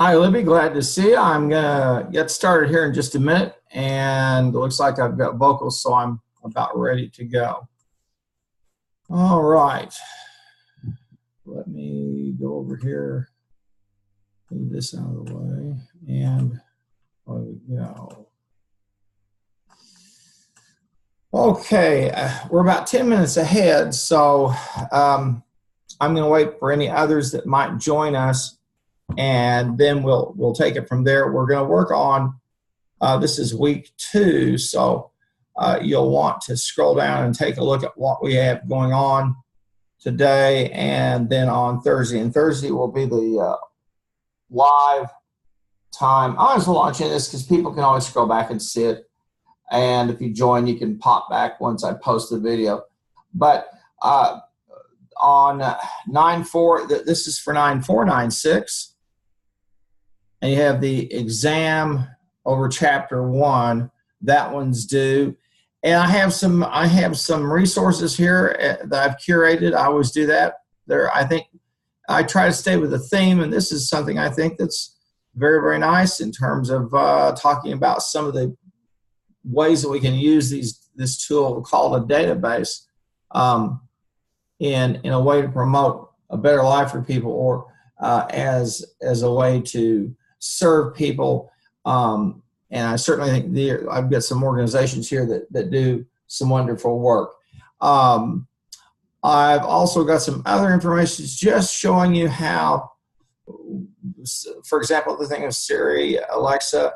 Hi, Libby. Glad to see you. I'm going to get started here in just a minute, and it looks like I've got vocals, so I'm about ready to go. All right. Let me go over here, move this out of the way, and there we go. Okay, we're about 10 minutes ahead, so I'm going to wait for any others that might join us, and then we'll take it from there. We're going to work on this is week 2, so you'll want to scroll down and take a look at what we have going on today, and then on Thursday. And Thursday will be the live time. I was launching this because people can always scroll back and see it. And if you join, you can pop back once I post the video. But on 9/4, this is for 9/4/96, and you have the exam over chapter 1. That one's due, and I have some resources here that I've curated. I always do that. I think I try to stay with the theme, and this is something I think that's very, very nice in terms of talking about some of the ways that we can use this tool called a database in a way to promote a better life for people, or as a way to serve people. And I certainly think I've got some organizations here that do some wonderful work. I've also got some other information just showing you how, for example, the thing of Siri, Alexa,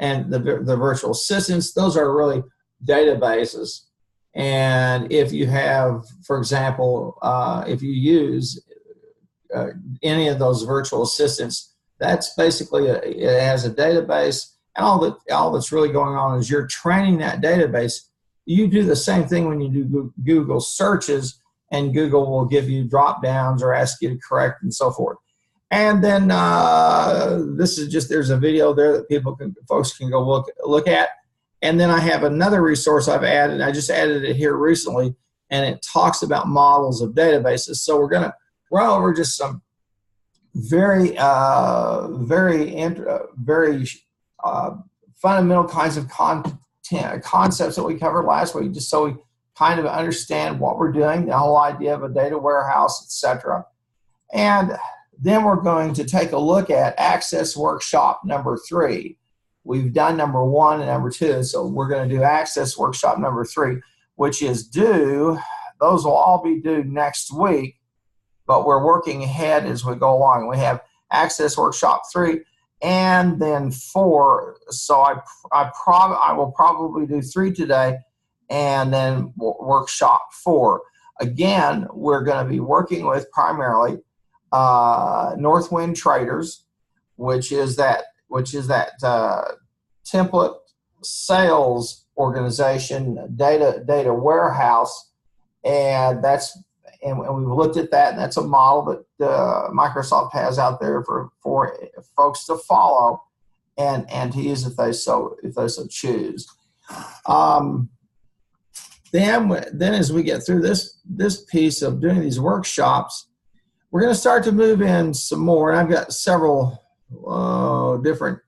and the virtual assistants, those are really databases. And if you have, for example, if you use any of those virtual assistants, that's basically it has a database, and all that's really going on is you're training that database. You do the same thing when you do Google searches, and Google will give you drop downs or ask you to correct and so forth. And then this is just, there's a video there that folks can go look at. And then I have another resource I've added. I just added it here recently, and it talks about models of databases. So we're going to run over just some very fundamental kinds of concepts that we covered last week, just so we kind of understand what we're doing, the whole idea of a data warehouse, etc. And then we're going to take a look at Access Workshop number 3. We've done number 1 and number 2, so we're going to do Access Workshop number 3, which is due. Those will all be due next week, but we're working ahead as we go along. We have Access Workshop 3 and then 4, so I will probably do 3 today and then Workshop 4. Again, we're going to be working with primarily Northwind Traders, which is that template sales organization, data warehouse, and we've looked at that, and that's a model that Microsoft has out there for folks to follow and to use if they so choose. Then as we get through this piece of doing these workshops, we're going to start to move in some more, and I've got several different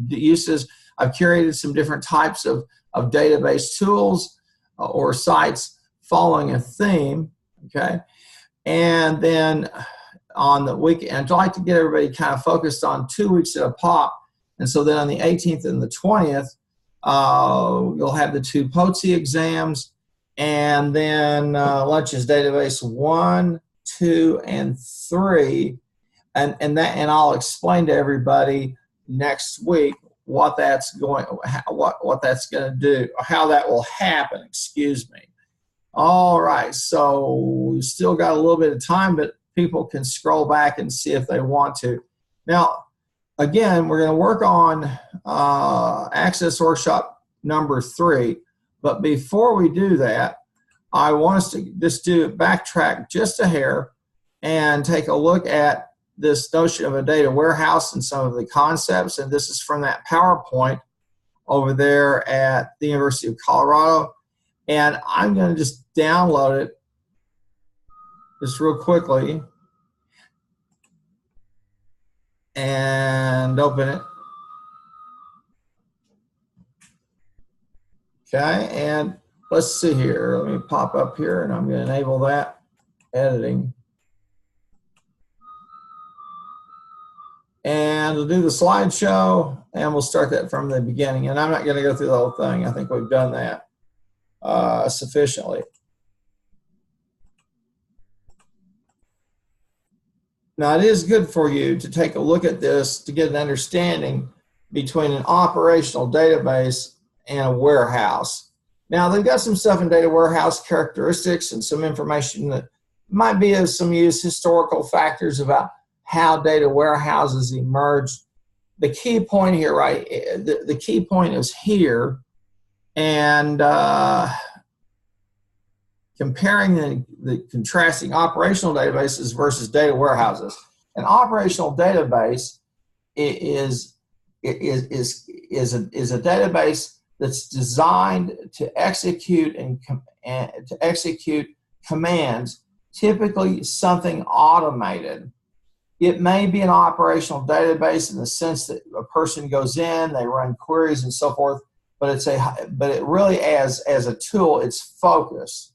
uses. I've curated some different types of database tools or sites following a theme, okay? And then on the weekend, I'd like to get everybody kind of focused on 2 weeks at a pop, and so then on the 18th and the 20th, you'll have the 2 POTSI exams, and then Lunch's Database 1, 2, and 3, and I'll explain to everybody next week what that's going to do, or how that will happen. Excuse me. All right, so we still got a little bit of time, but people can scroll back and see if they want to. Now, again, we're going to work on Access Workshop number 3, but before we do that, I want us to just backtrack just a hair and take a look at this notion of a data warehouse and some of the concepts. And this is from that PowerPoint over there at the University of Colorado. And I'm going to just download it just real quickly. and open it. Okay, and let's see here. Let me pop up here, and I'm going to enable that editing. And we'll do the slideshow, and we'll start that from the beginning. And I'm not going to go through the whole thing. I think we've done that sufficiently. Now, it is good for you to take a look at this to get an understanding between an operational database and a warehouse. Now, they've got some stuff in data warehouse characteristics and some information that might be of some use, historical factors about how data warehouses emerged. The key point here, right, the key point is here, and comparing the contrasting operational databases versus data warehouses. An operational database is a database that's designed to execute to execute commands, typically something automated. It may be an operational database in the sense that a person goes in, they run queries and so forth, but it really as a tool, it's focused.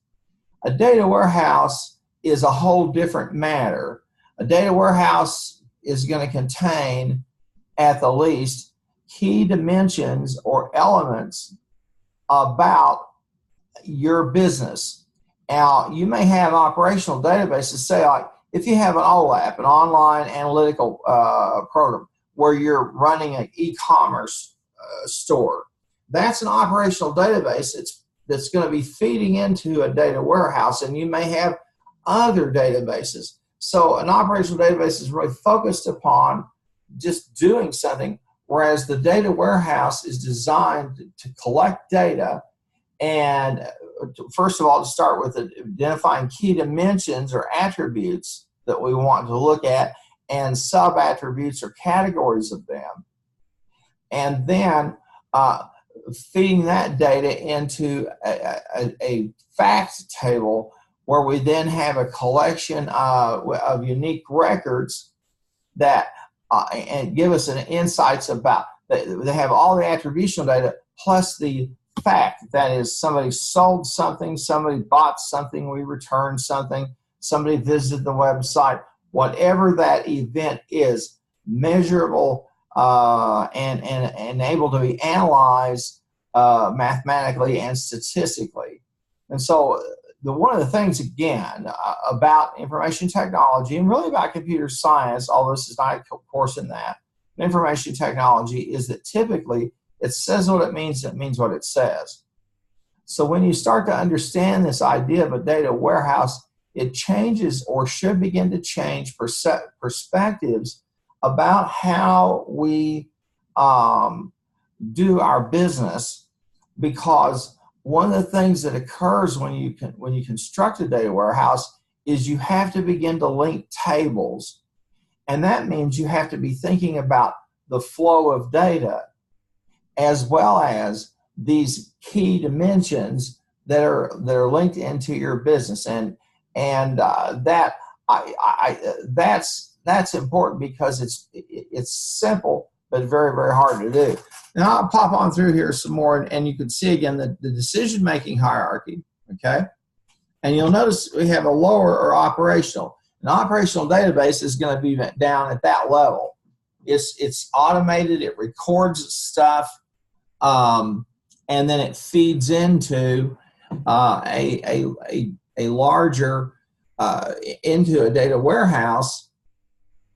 A data warehouse is a whole different matter. A data warehouse is going to contain, at the least, key dimensions or elements about your business. Now, you may have operational databases, say like if you have an OLAP, an online analytical program, where you're running an e-commerce store. That's an operational database that's going to be feeding into a data warehouse, and you may have other databases. So an operational database is really focused upon just doing something, whereas the data warehouse is designed to collect data and, first of all, to start with identifying key dimensions or attributes that we want to look at and sub-attributes or categories of them. And then feeding that data into a fact table where we then have a collection of unique records that and give us an insights about, they have all the attributional data plus the fact, that is, somebody sold something, somebody bought something, we returned something, somebody visited the website, whatever that event is, measurable and able to be analyzed mathematically and statistically. And so one of the things, again, about information technology and really about computer science, although this is not a course in that, information technology is that typically it says what it means what it says. So when you start to understand this idea of a data warehouse, it changes or should begin to change perspectives about how we do our business, because one of the things that occurs when you construct a data warehouse is you have to begin to link tables, and that means you have to be thinking about the flow of data as well as these key dimensions that are linked into your business, and that's important because it's simple but very, very hard to do. Now I'll pop on through here some more, and you can see again the decision-making hierarchy, okay? And you'll notice we have a lower or operational. An operational database is going to be down at that level. It's automated, it records stuff, and then it feeds into a larger, into a data warehouse,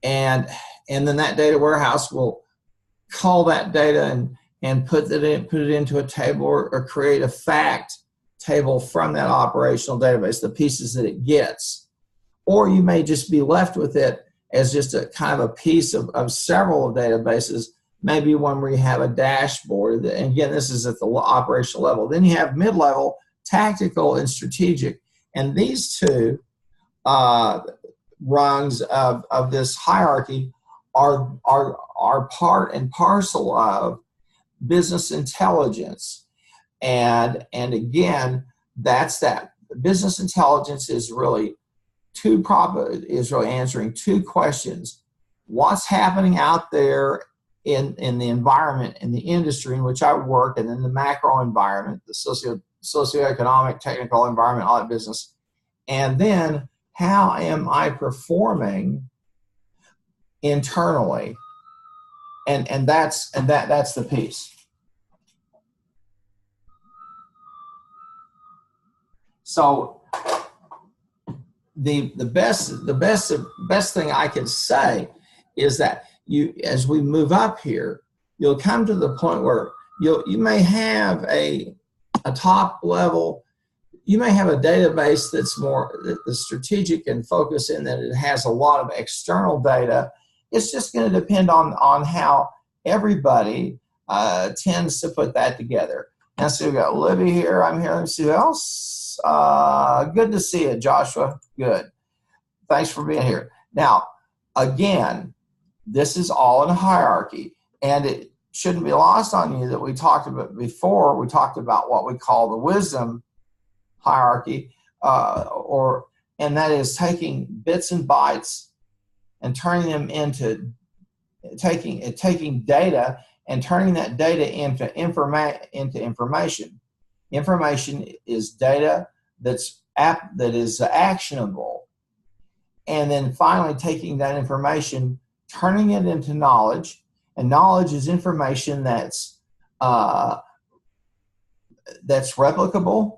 and then that data warehouse will call that data and put it into a table or create a fact table from that operational database, the pieces that it gets. Or you may just be left with it as just a kind of a piece of several databases, maybe one where you have a dashboard. And again, this is at the operational level. Then you have mid-level, tactical, and strategic. And these two rungs of this hierarchy are part and parcel of business intelligence. And again, that's that. Business intelligence is really answering two questions. what's happening out there in the environment, in the industry in which I work, and in the macro environment, the socioeconomic, technical environment, all that business. And then how am I performing internally? And that's the piece. So the best thing I can say is that as we move up here, you'll come to the point where you may have a top level. You may have a database that's more strategic and focused in that it has a lot of external data. It's just going to depend on how everybody tends to put that together. Now, so we've got Libby here. I'm here. Let me see who else. Good to see you, Joshua. Good. Thanks for being here. Now, again, this is all in a hierarchy, and it shouldn't be lost on you that we talked about before. We talked about what we call the wisdom hierarchy, and that is taking bits and bytes and turning them into taking data and turning that data into information. Information is data that is actionable, and then finally taking that information, turning it into knowledge, and knowledge is information that's replicable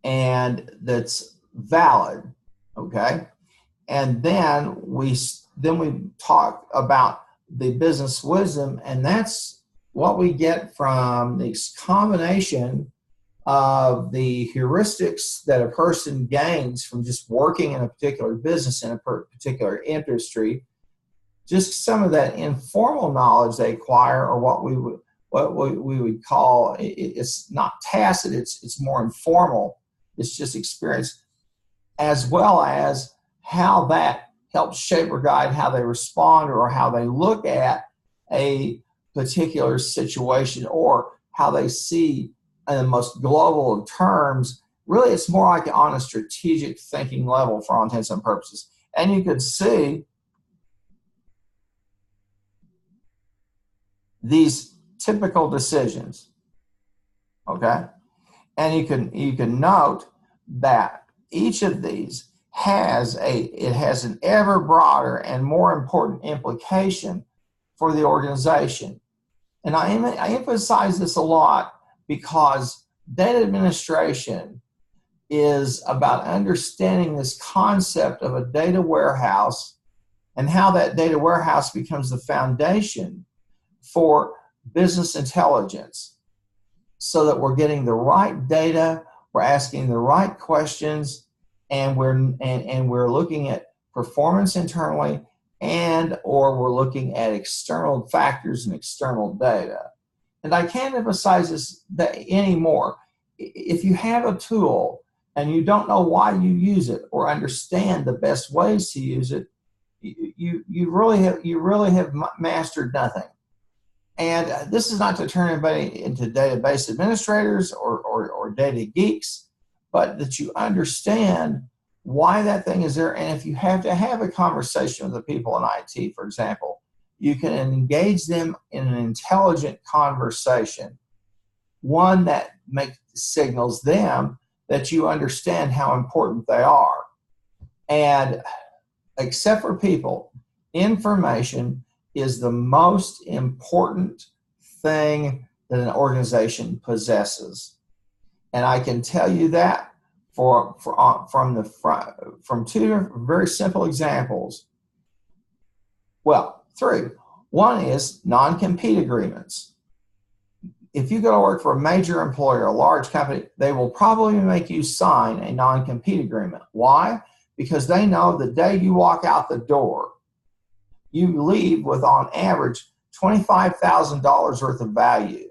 and that's valid. Okay. And then we talk about the business wisdom, and that's what we get from this combination of the heuristics that a person gains from just working in a particular business in a particular industry, just some of that informal knowledge they acquire, or what we would call, it's not tacit, it's more informal, it's just experience, as well as how that helps shape or guide how they respond or how they look at a particular situation, or how they see in the most global of terms. Really, it's more like on a strategic thinking level for all intents and purposes. And you could see these typical decisions, okay? And you can note that each of these has an ever broader and more important implication for the organization. And I emphasize this a lot because data administration is about understanding this concept of a data warehouse and how that data warehouse becomes the foundation for business intelligence, so that we're getting the right data, we're asking the right questions, and we're looking at performance internally, or we're looking at external factors and external data. And I can't emphasize this anymore. If you have a tool and you don't know why you use it or understand the best ways to use it, you really have mastered nothing. And this is not to turn anybody into database administrators or data geeks, but that you understand why that thing is there. And if you have to have a conversation with the people in IT, for example, you can engage them in an intelligent conversation, one that signals them that you understand how important they are. And except for people, information is the most important thing that an organization possesses. And I can tell you that from two very simple examples. Well, three. One is non-compete agreements. If you go to work for a major employer, a large company, they will probably make you sign a non-compete agreement. Why? Because they know the day you walk out the door, you leave with, on average, $25,000 worth of value.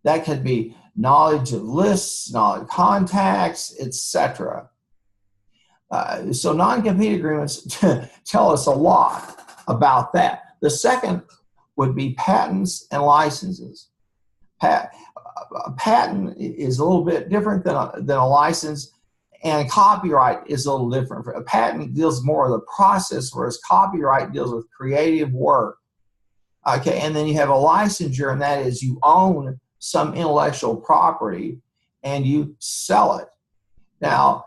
That could be knowledge of lists, knowledge of contacts, etc. So non-compete agreements tell us a lot about that. The second would be patents and licenses. A patent is a little bit different than a license, And copyright is a little different. A patent deals more with the process, whereas copyright deals with creative work. Okay, and then you have a licensure, and that is you own some intellectual property and you sell it. Now,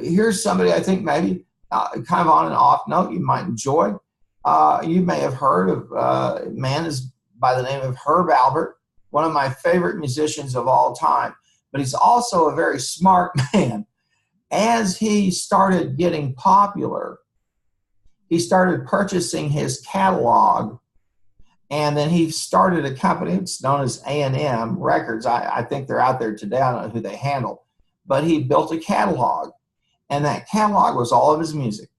here's somebody I think maybe kind of on an off note you might enjoy. You may have heard of a man is by the name of Herb Albert, one of my favorite musicians of all time, but he's also a very smart man. As he started getting popular, he started purchasing his catalog, and then he started a company. It's known as A&M Records. I think they're out there today. I don't know who they handle, but he built a catalog, and that catalog was all of his music.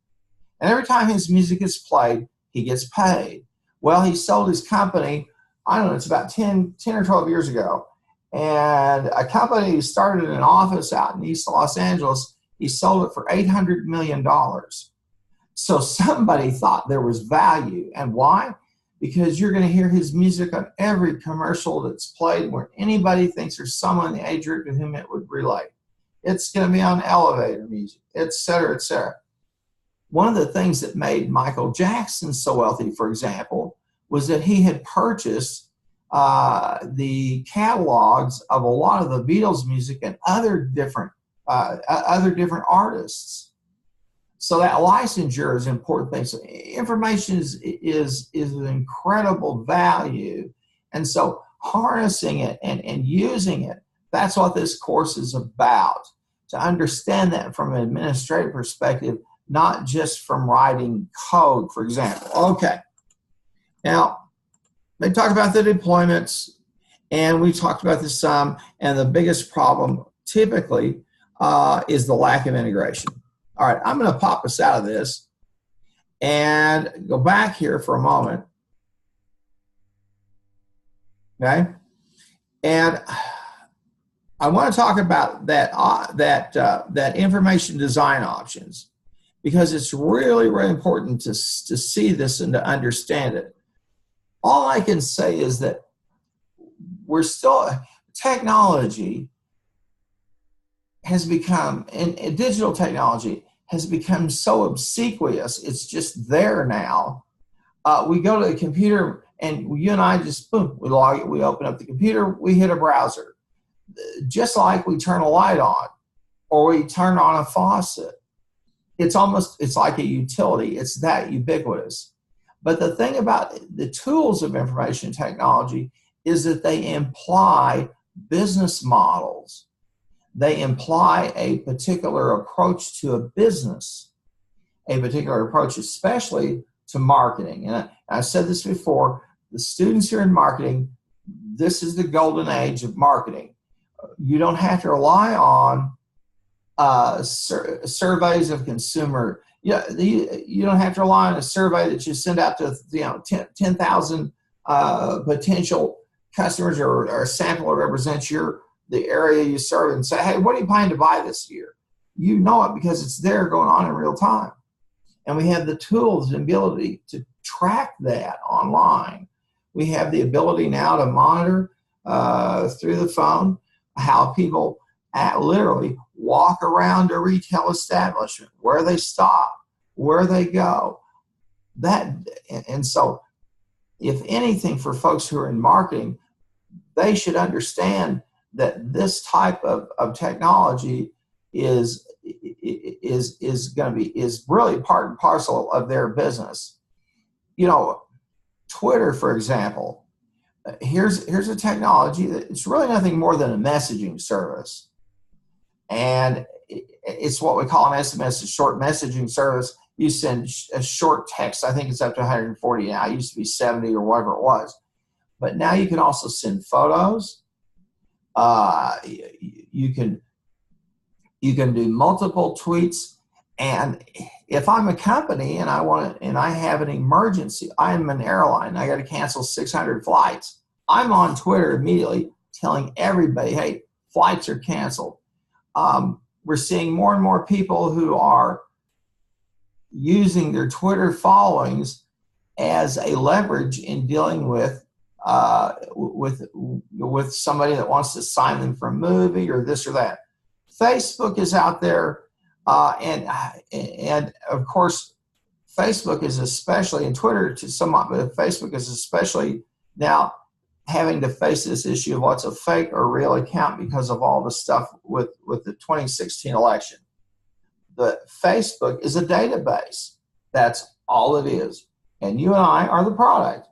And every time his music is played, he gets paid. Well, he sold his company, I don't know, it's about 10 or 12 years ago. And a company started an office out in East Los Angeles. He sold it for $800 million. So somebody thought there was value. And why? Because you're going to hear his music on every commercial that's played where anybody thinks there's someone in the age group to whom it would relate. It's going to be on elevator music, et cetera, et cetera. One of the things that made Michael Jackson so wealthy, for example, was that he had purchased the catalogs of a lot of the Beatles music and other different artists. So that licensure is an important thing. So information is an incredible value. And so harnessing it and using it, that's what this course is about, to understand that from an administrative perspective, not just from writing code, for example. Okay. Now, they talked about the deployments, and we talked about this some, and the biggest problem typically is the lack of integration. All right, I'm going to pop us out of this and go back here for a moment. Okay, and I want to talk about that information design options, because it's really, really important to see this and to understand it. All I can say is that technology has become, and digital technology has become so obsequious, it's just there now. We go to the computer and you and I just, boom, we log it, we open up the computer, we hit a browser. Just like we turn a light on or we turn on a faucet. It's like a utility. It's that ubiquitous. But the thing about the tools of information technology is that they imply business models. They imply a particular approach to a business, a particular approach especially to marketing. And I said this before, the students here in marketing, this is the golden age of marketing. You don't have to rely on surveys of consumer. You don't have to rely on a survey that you send out to 10,000 potential customers or a sample that represents the area you serve, and say, hey, what are you planning to buy this year? You know it because it's there going on in real time. And we have the tools and ability to track that online. We have the ability now to monitor through the phone how people literally walk around a retail establishment, where they stop, where they go. And so if anything, for folks who are in marketing, they should understand that this type of technology is really part and parcel of their business. Twitter, for example, here's a technology that it's really nothing more than a messaging service. And it's what we call an SMS, a short messaging service. You send a short text. I think it's up to 140 now. It used to be 70 or whatever it was. But now you can also send photos. You can do multiple tweets. And if I'm a company and I have an emergency, I'm an airline, I got to cancel 600 flights, I'm on Twitter immediately telling everybody, hey, flights are canceled. We're seeing more and more people who are using their Twitter followings as a leverage in dealing with somebody that wants to sign them for a movie or this or that. Facebook is out there, and of course, Facebook is especially, and Twitter to somewhat, but Facebook is especially now having to face this issue of what's a fake or real account because of all the stuff with the 2016 election. The Facebook is a database. That's all it is. And you and I are the product.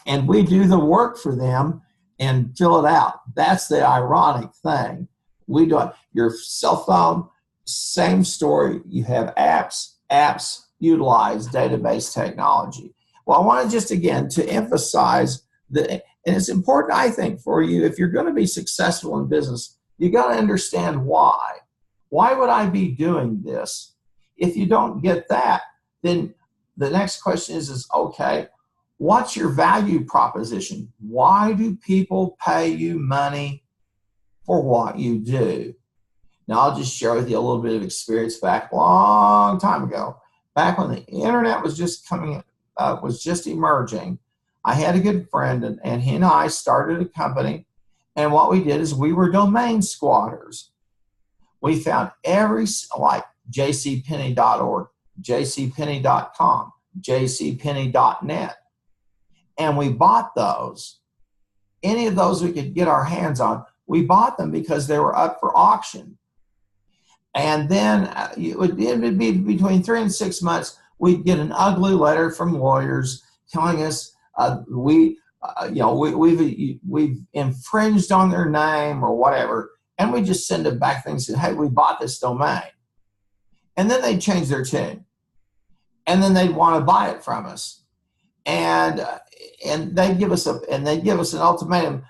and we do the work for them and fill it out. That's the ironic thing. We do it. Your cell phone, same story. You have apps utilize database technology. Well, I want to just again to emphasize that, and it's important, I think, for you, if you're going to be successful in business, you got to understand why. Why would I be doing this? If you don't get that, then the next question is okay, what's your value proposition? Why do people pay you money for what you do? Now, I'll just share with you a little bit of experience back a long time ago. Back when the internet was just emerging, I had a good friend, and he and I started a company, and what we did is we were domain squatters. We found like jcpenney.org, jcpenney.com, jcpenney.net, and we bought those. Any of those we could get our hands on, we bought them because they were up for auction. And then it would be between 3 and 6 months, we'd get an ugly letter from lawyers telling us we've infringed on their name or whatever, and we just send it back and say, hey, we bought this domain. And then they'd change their tune, and then they'd want to buy it from us, and they'd give us an ultimatum: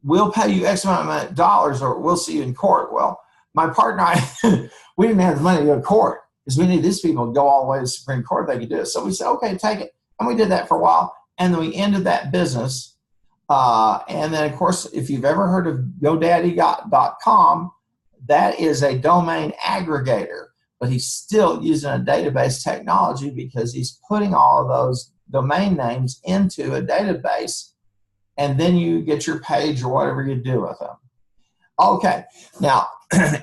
we'll pay you X amount of dollars, or we'll see you in court. Well, my partner and I, we didn't have the money to go to court because we needed these people to go all the way to the Supreme Court. They could do it. So we said, okay, take it. And we did that for a while. And then we ended that business. And then, of course, if you've ever heard of GoDaddy.com, that is a domain aggregator. But he's still using a database technology because he's putting all of those domain names into a database. And then you get your page or whatever you do with them. Okay, now,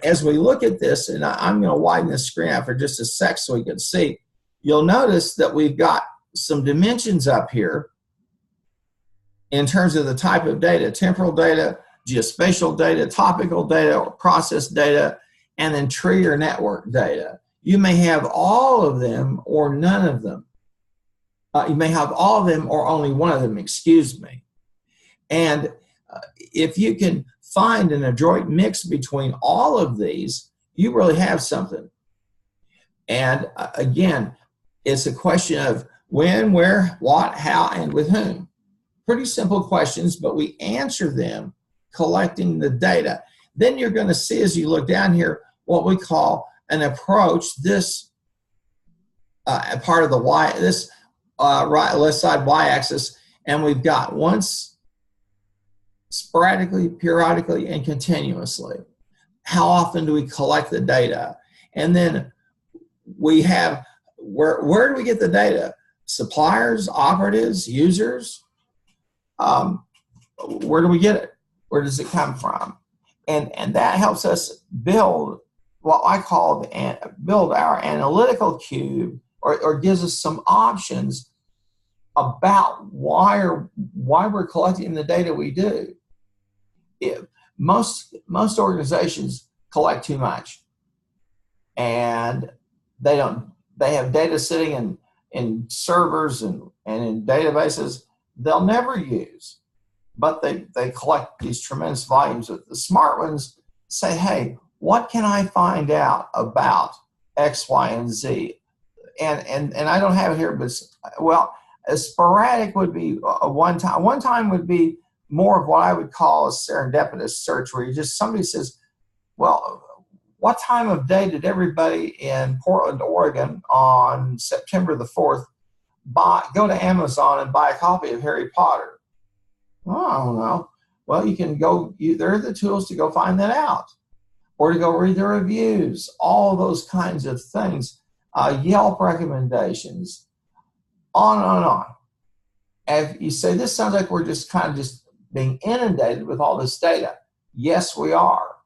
as we look at this, and I'm going to widen the screen out for just a sec so we can see, you'll notice that we've got some dimensions up here in terms of the type of data: temporal data, geospatial data, topical data, or process data, and then tree or network data. You may have all of them or none of them. You may have all of them or only one of them, excuse me. And if you can find an adroit mix between all of these, you really have something. And again, it's a question of when, where, what, how, and with whom. Pretty simple questions, but we answer them collecting the data. Then you're going to see, as you look down here, what we call an approach. This part of the Y, this right left side Y-axis, and we've got once, sporadically, periodically, and continuously. How often do we collect the data? And then we have, where do we get the data? Suppliers, operatives, users? Where do we get it? Where does it come from? And that helps us build what I call build our analytical cube, or gives us some options about why we're collecting the data we do. Most organizations collect too much, and they have data sitting in servers and in databases they'll never use, but they collect these tremendous volumes. The smart ones say, hey, what can I find out about X, Y, and Z? And I don't have it here, but well, a sporadic would be a one time. One time would be more of what I would call a serendipitous search, where somebody says, well, what time of day did everybody in Portland, Oregon on September the 4th go to Amazon and buy a copy of Harry Potter? Well, I don't know. Well, you can go, there are the tools to go find that out, or to go read the reviews, all those kinds of things, Yelp recommendations, on and on and on. If you say, this sounds like we're just kind of just being inundated with all this data. Yes, we are.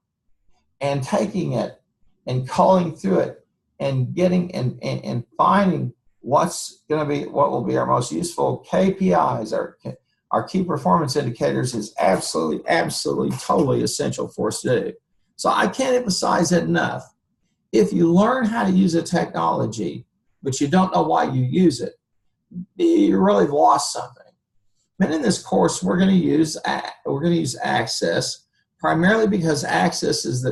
And taking it and culling through it and getting and finding what's going to be, what will be our most useful KPIs, our key performance indicators, is absolutely, totally essential for us to do. So I can't emphasize it enough. If you learn how to use a technology, but you don't know why you use it, you really lost something. And in this course, we're going to use Access, primarily because Access is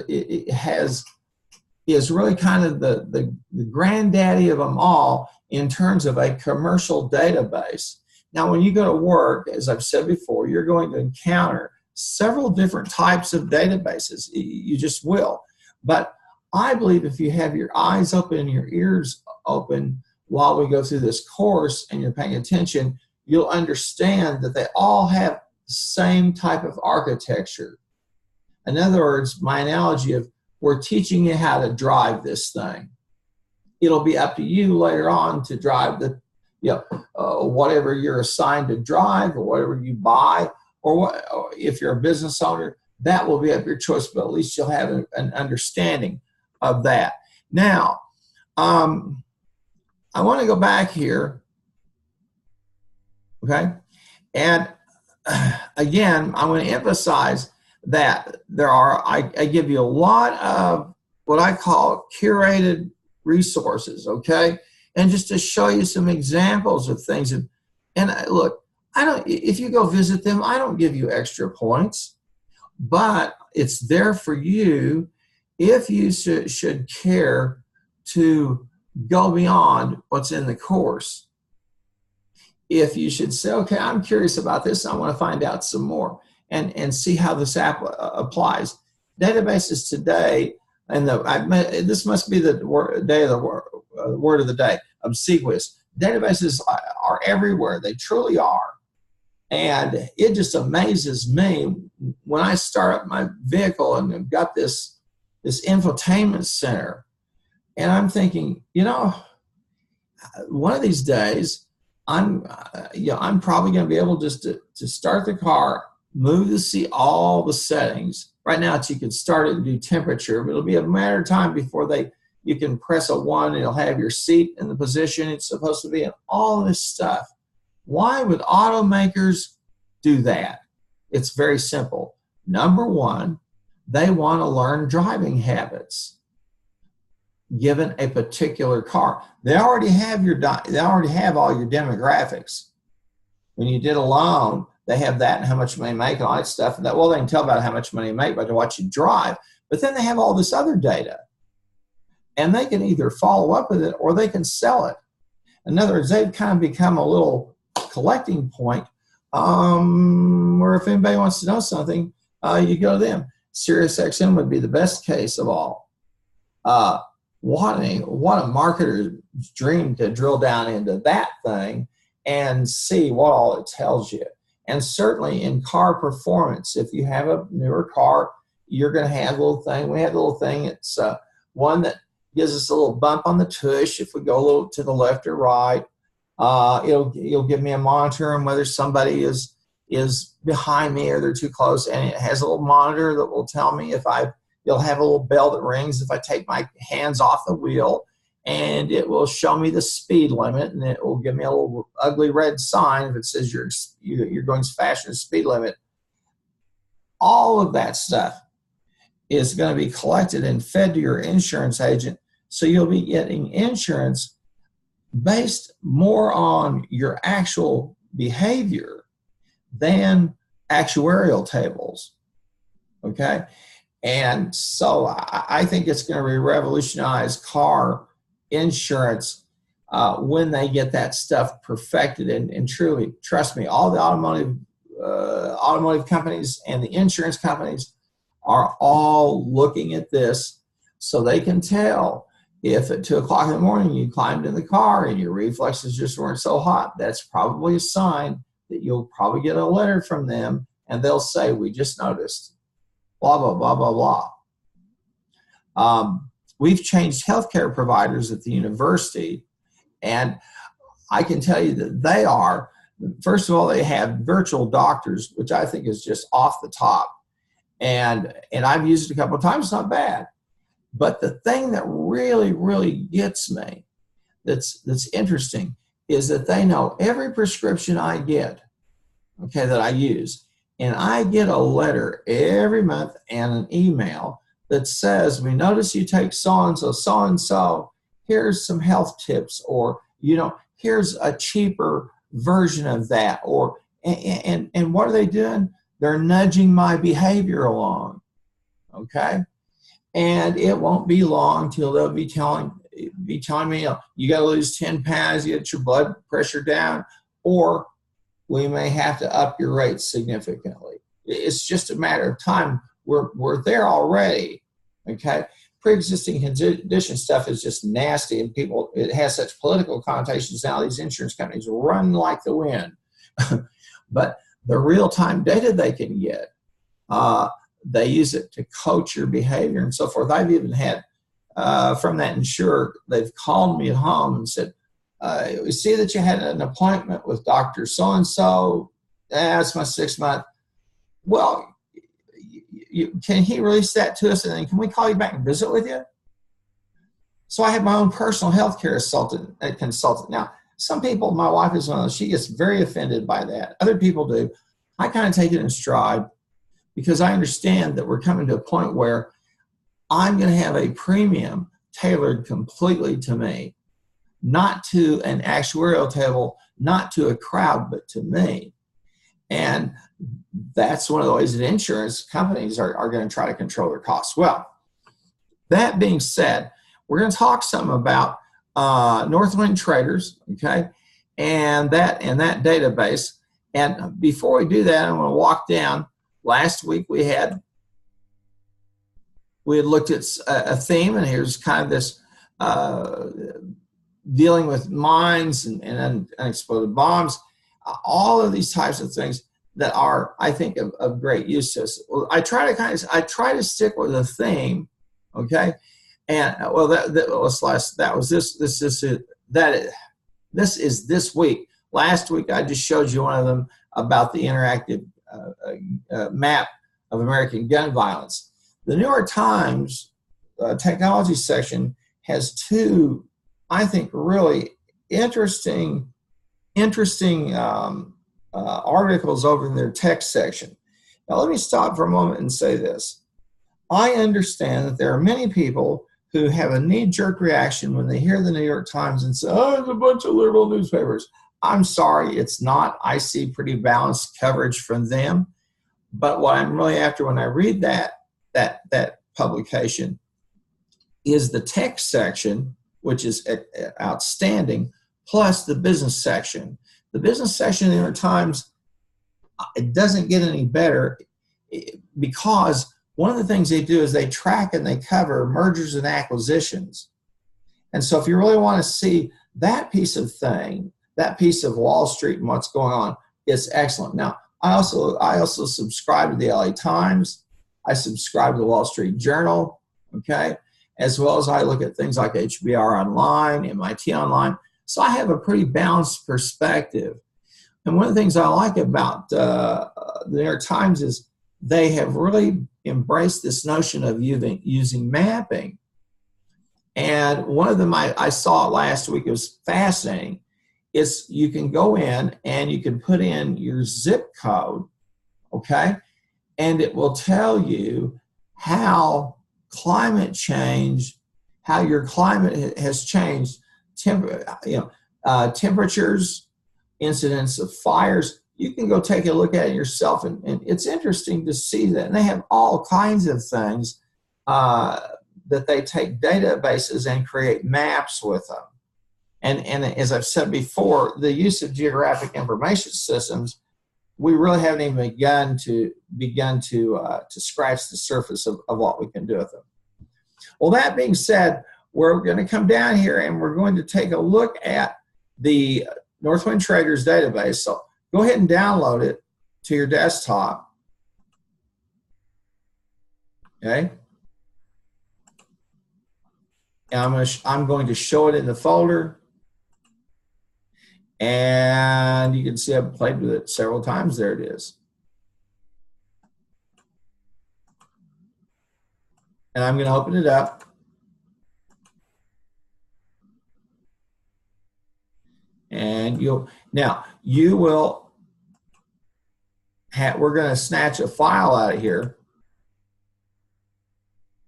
is really kind of the granddaddy of them all in terms of a commercial database. Now, when you go to work, as I've said before, you're going to encounter several different types of databases. You just will. But I believe if you have your eyes open and your ears open while we go through this course and you're paying attention, you'll understand that they all have the same type of architecture. In other words, my analogy of, we're teaching you how to drive this thing. It'll be up to you later on to drive the, whatever you're assigned to drive or whatever you buy, or if you're a business owner, that will be up your choice, but at least you'll have an understanding of that. Now, I want to go back here, okay? And again, I want to emphasize that I give you a lot of what I call curated resources, okay? And just to show you some examples of things. And look, if you go visit them, I don't give you extra points, but it's there for you if you should care to go beyond what's in the course. If you should say, okay, I'm curious about this, I want to find out some more and see how this app applies. Databases today, and this must be the word of the day, obsequious. Databases are everywhere. They truly are. And it just amazes me when I start up my vehicle and I've got this infotainment center, and I'm thinking, one of these days, I'm probably going to be able just to start the car, move the seat, all the settings. Right now, you can start it and do temperature, but it'll be a matter of time before you can press a 1 and it'll have your seat in the position it's supposed to be, and all this stuff. Why would automakers do that? It's very simple. Number one, they want to learn driving habits given a particular car. They already have all your demographics. When you did a loan, they have that and how much money you make and all that stuff. And they can tell about how much money you make by what you drive. But then they have all this other data. And they can either follow up with it or they can sell it. In other words, they've kind of become a little collecting point where if anybody wants to know something, you go to them. SiriusXM would be the best case of all. What a marketer's dream to drill down into that thing and see what all it tells you. And certainly in car performance, if you have a newer car, you're going to have a little thing. We have a little thing. It's one that gives us a little bump on the tush if we go a little to the left or right. It'll give me a monitor on whether somebody is behind me or they're too close, and it has a little monitor that will tell me it'll have a little bell that rings if I take my hands off the wheel, and it will show me the speed limit, and it will give me a little ugly red sign if it says you're going faster than the speed limit. All of that stuff is going to be collected and fed to your insurance agent, so you'll be getting insurance based more on your actual behavior than actuarial tables, okay? And so I think it's going to revolutionize car insurance when they get that stuff perfected. And truly, trust me, all the automotive companies and the insurance companies are all looking at this so they can tell if at 2 o'clock in the morning you climbed in the car and your reflexes just weren't so hot. That's probably a sign that you'll probably get a letter from them, and they'll say, we just noticed, blah, blah, blah, blah, blah. We've changed healthcare providers at the university, and I can tell you that first of all, they have virtual doctors, which I think is just off the top. And I've used it a couple of times. It's not bad. But the thing that really gets me, that's interesting, is that they know every prescription I get, okay, that I use, and I get a letter every month and an email that says, we notice you take so-and-so, here's some health tips, or, here's a cheaper version of that, or, and what are they doing? They're nudging my behavior along, okay? And it won't be long till they'll be telling me, you got to lose 10 pounds, you get your blood pressure down, or we may have to up your rates significantly. It's just a matter of time. We're there already, okay? Pre-existing condition stuff is just nasty, and it has such political connotations now. These insurance companies run like the wind. But the real-time data they can get, they use it to coach your behavior and so forth. I've even had, from that insurer, they've called me at home and said, we see that you had an appointment with Dr. So-and-so. That's my 6 month. Well, can he release that to us, and then can we call you back and visit with you? So I have my own personal health care consultant. Now, some people, my wife is one of those, she gets very offended by that. Other people do. I kind of take it in stride because I understand that we're coming to a point where I'm going to have a premium tailored completely to me, not to an actuarial table, not to a crowd, but to me. And that's one of the ways that insurance companies are going to try to control their costs. Well, that being said, we're going to talk some about Northwind Traders, okay, and that database. And before we do that, I'm going to walk down. Last week we had looked at a theme, and here's kind of this dealing with mines and unexploded bombs, all of these types of things that are, I think, of great use to us. Well, I try to stick with a theme, okay. And well, this is this week. Last week I just showed you one of them about the interactive map of American gun violence. The New York Times technology section has two, I think, really interesting articles over in their text section. Now, let me stop for a moment and say this. I understand that there are many people who have a knee-jerk reaction when they hear the New York Times and say, oh, it's a bunch of liberal newspapers. I'm sorry, it's not. I see pretty balanced coverage from them. But what I'm really after when I read that publication is the text section, which is outstanding, plus the business section. The business section of the New York Times, it doesn't get any better because one of the things they do is they track and they cover mergers and acquisitions. And so if you really want to see that piece of thing, that piece of Wall Street and what's going on, it's excellent. Now, I also subscribe to the LA Times. I subscribe to the Wall Street Journal, okay, as well as I look at things like HBR Online, MIT Online. So I have a pretty balanced perspective. And one of the things I like about the New York Times is they have really embraced this notion of using mapping. And one of them I saw last week, it was fascinating. It's you can go in and you can put in your zip code, okay, and it will tell you how climate change, how your climate has changed, temperatures, incidents of fires. You can go take a look at it yourself, and it's interesting to see that. And they have all kinds of things that they take databases and create maps with them. And as I've said before, the use of geographic information systems, we really haven't even begun to scratch the surface of what we can do with them. Well, that being said, we're going to come down here and we're going to take a look at the Northwind Traders database. So go ahead and download it to your desktop. Okay. And I'm going to show it in the folder. And you can see I've played with it several times. There it is. And I'm going to open it up. And you will we're going to snatch a file out of here.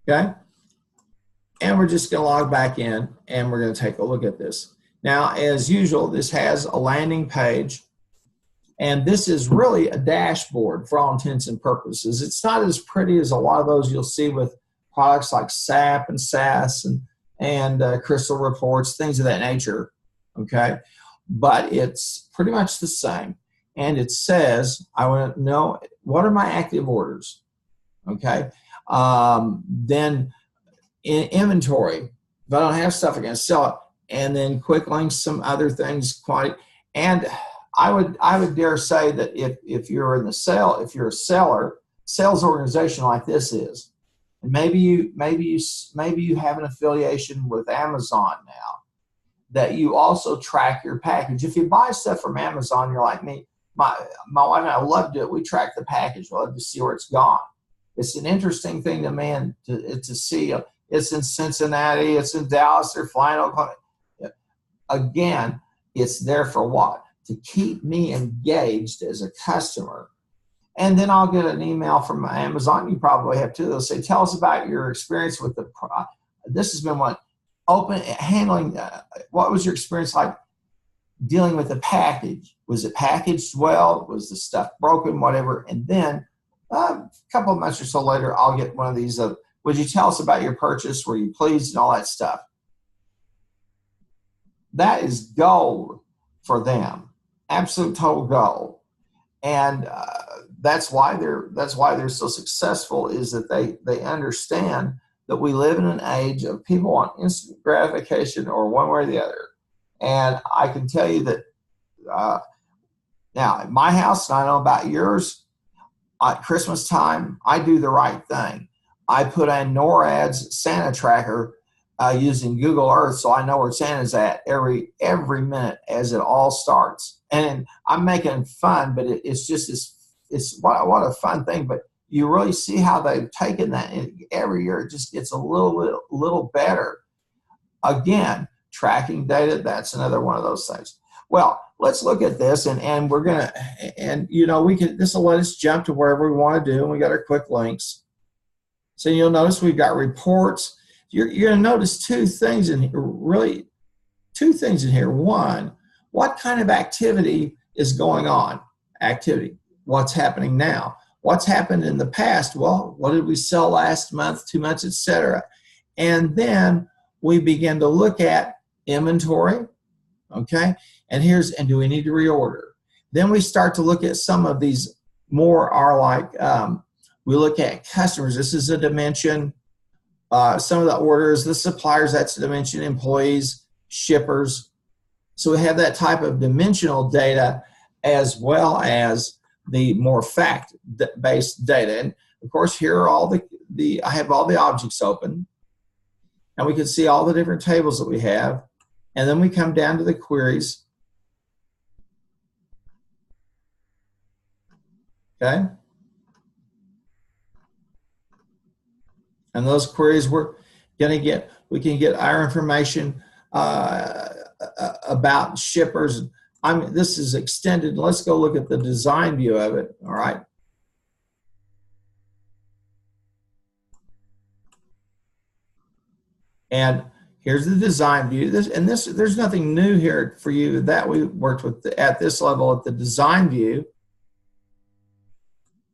Okay. And we're just going to log back in and we're going to take a look at this. Now, as usual, this has a landing page. And this is really a dashboard for all intents and purposes. It's not as pretty as a lot of those you'll see with products like SAP and SAS and Crystal Reports, things of that nature, okay? But it's pretty much the same. And it says, I want to know, what are my active orders, okay? Then in inventory, if I don't have stuff, I'm going to sell it. And then quick links, some other things, and I would dare say that if you're in the if you're a sales organization like this is, and maybe you have an affiliation with Amazon now, that you also track your package. If you buy stuff from Amazon, you're like me. My wife and I love to. We track the package. We love to see where it's gone. It's an interesting thing to man to see. It's in Cincinnati. It's in Dallas. They're flying Oklahoma. Again, it's there for what? To keep me engaged as a customer. And then I'll get an email from Amazon. You probably have too. They'll say, tell us about your experience with the product. This has been what handling. What was your experience like dealing with the package? Was it packaged well? Was the stuff broken? Whatever. And then a couple of months or so later, I'll get one of these. Would you tell us about your purchase? Were you pleased? And all that stuff. That is gold for them. Absolute total gold. And that's why they're so successful, is that they understand that we live in an age of people want instant gratification or one way or the other. And I can tell you that now at my house, and I know about yours, at Christmas time, I do the right thing. I put in NORAD's Santa tracker using Google Earth, so I know where Santa's at every minute as it all starts. And I'm making fun, but it's what a fun thing. But you really see how they've taken that, and every year it just gets a little better. Again, tracking data, that's another one of those things. Well, let's look at this, and we're gonna, and this will let us jump to wherever we want to do, and we got our quick links. So you'll notice we've got reports. You're going to notice two things in here. One, what kind of activity is going on? Activity. What's happening now? What's happened in the past? Well, what did we sell last month, 2 months, etc. And then we begin to look at inventory, okay? And do we need to reorder? Then we start to look at some of these more are like, we look at customers. This is a dimension. Some of the orders, the suppliers, that's a dimension, employees, shippers. So we have that type of dimensional data as well as the more fact-based data. And of course, here are all I have all the objects open, and we can see all the different tables that we have. And then we come down to the queries. Okay. And those queries we can get our information about shippers. This is extended. Let's go look at the design view of it. All right. And here's the design view. There's nothing new here for you that we worked with at this level at the design view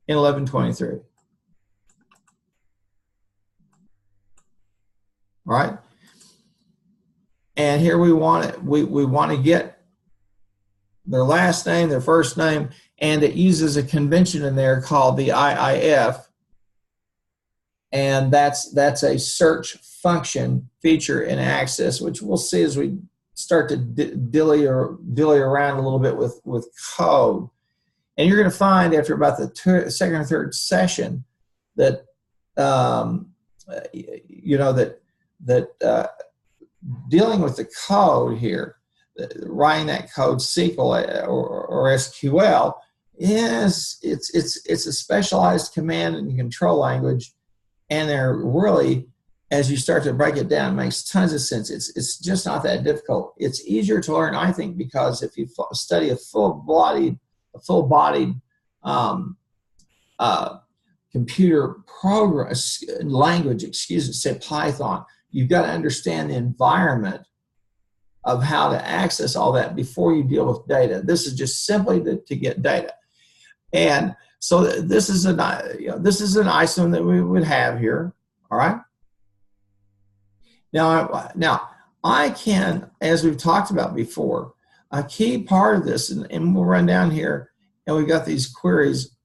in 1123. All right. And here we want to get their last name, their first name, and it uses a convention in there called the IIF, and that's a search function feature in Access, which we'll see as we start to dilly around a little bit with code. And you're going to find after about the second or third session that dealing with the code here, writing that code SQL or SQL, it's a specialized command and control language, And they're really, as you start to break it down, it makes tons of sense. It's just not that difficult. It's easier to learn, I think, because if you study a full-bodied um, computer program language, say Python, you've got to understand the environment of how to access all that before you deal with data. This is just simply to get data. And so this is this is an item that we would have here. All right. Now I can, as we've talked about before, a key part of this, and we'll run down here, and we've got these queries,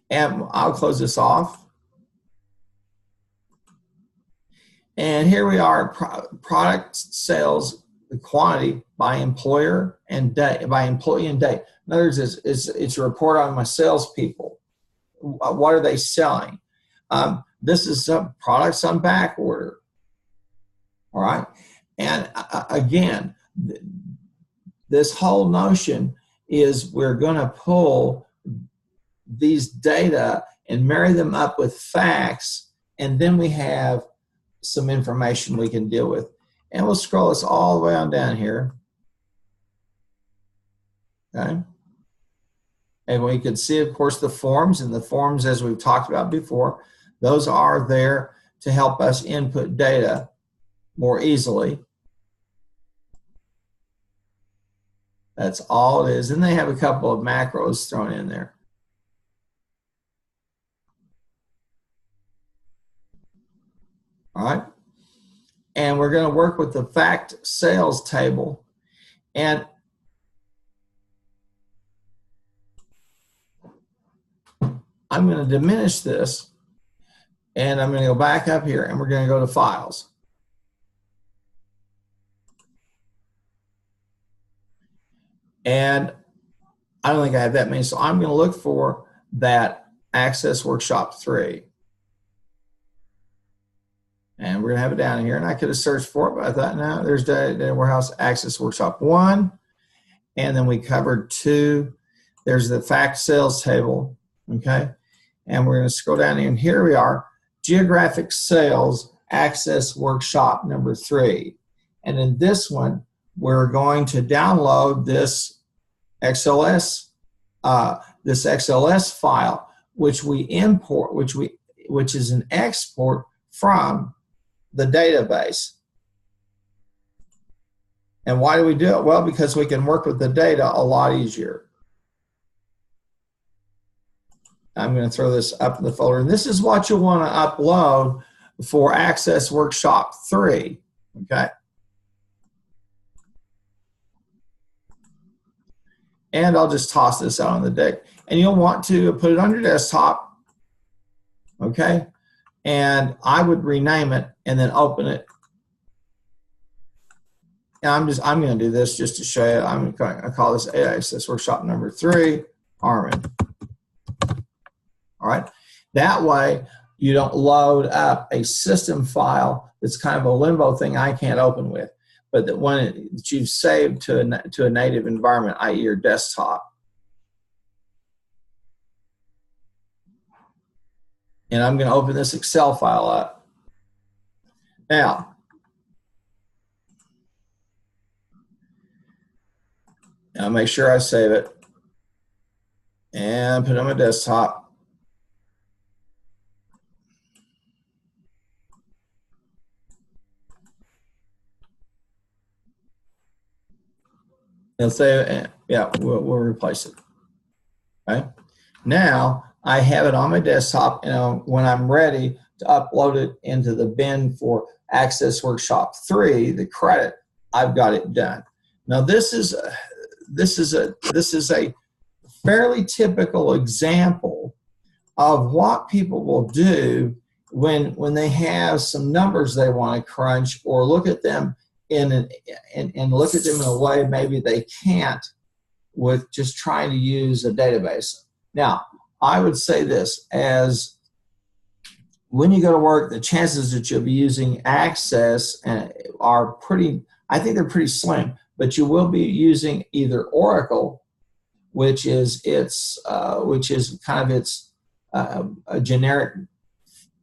and I'll close this off. And here we are, product sales, the quantity by employer and day, by employee and day. In other words, it's a report on my salespeople. What are they selling? This is some products on back order. All right. And again, this whole notion is we're going to pull these data and marry them up with facts, and then we have some information we can deal with. And we'll scroll this all the way on down here. Okay. And we can see, of course, the forms, and the forms, as we've talked about before, those are there to help us input data more easily. That's all it is. And they have a couple of macros thrown in there. All right. And we're going to work with the fact sales table. And I'm going to diminish this, and I'm going to go back up here, and we're going to go to files. And I don't think I have that many, so I'm going to look for that Access Workshop 3. And we're going to have it down here. And I could have searched for it, but I thought, no, there's Data Warehouse Access Workshop 1. And then we covered 2. There's the fact sales table, okay? And we're going to scroll down here, and here we are, Geographic Sales Access Workshop number 3. And in this one, we're going to download this XLS file, which we import, which is an export from the database. And why do we do it? Well, because we can work with the data a lot easier. I'm going to throw this up in the folder, and this is what you'll want to upload for Access Workshop 3, okay? And I'll just toss this out on the deck. And you'll want to put it on your desktop, okay? And I would rename it and then open it. And I'm going to do this just to show you. I'm going to call this Access Workshop number 3, Armin. All right. That way, you don't load up a system file that's kind of a limbo thing I can't open with, but that one that you've saved to a native environment, i.e. your desktop. And I'm going to open this Excel file up. Now, I'll make sure I save it and put it on my desktop. It'll say, yeah, we'll replace it. Okay. Now I have it on my desktop, and when I'm ready to upload it into the bin for Access Workshop 3, the credit, I've got it done. Now this is a fairly typical example of what people will do when they have some numbers they want to crunch, or look at them and look at them in a way maybe they can't with just trying to use a database. Now, I would say this, as when you go to work, the chances that you'll be using Access are pretty, I think they're pretty slim, but you will be using either Oracle, which is kind of its a generic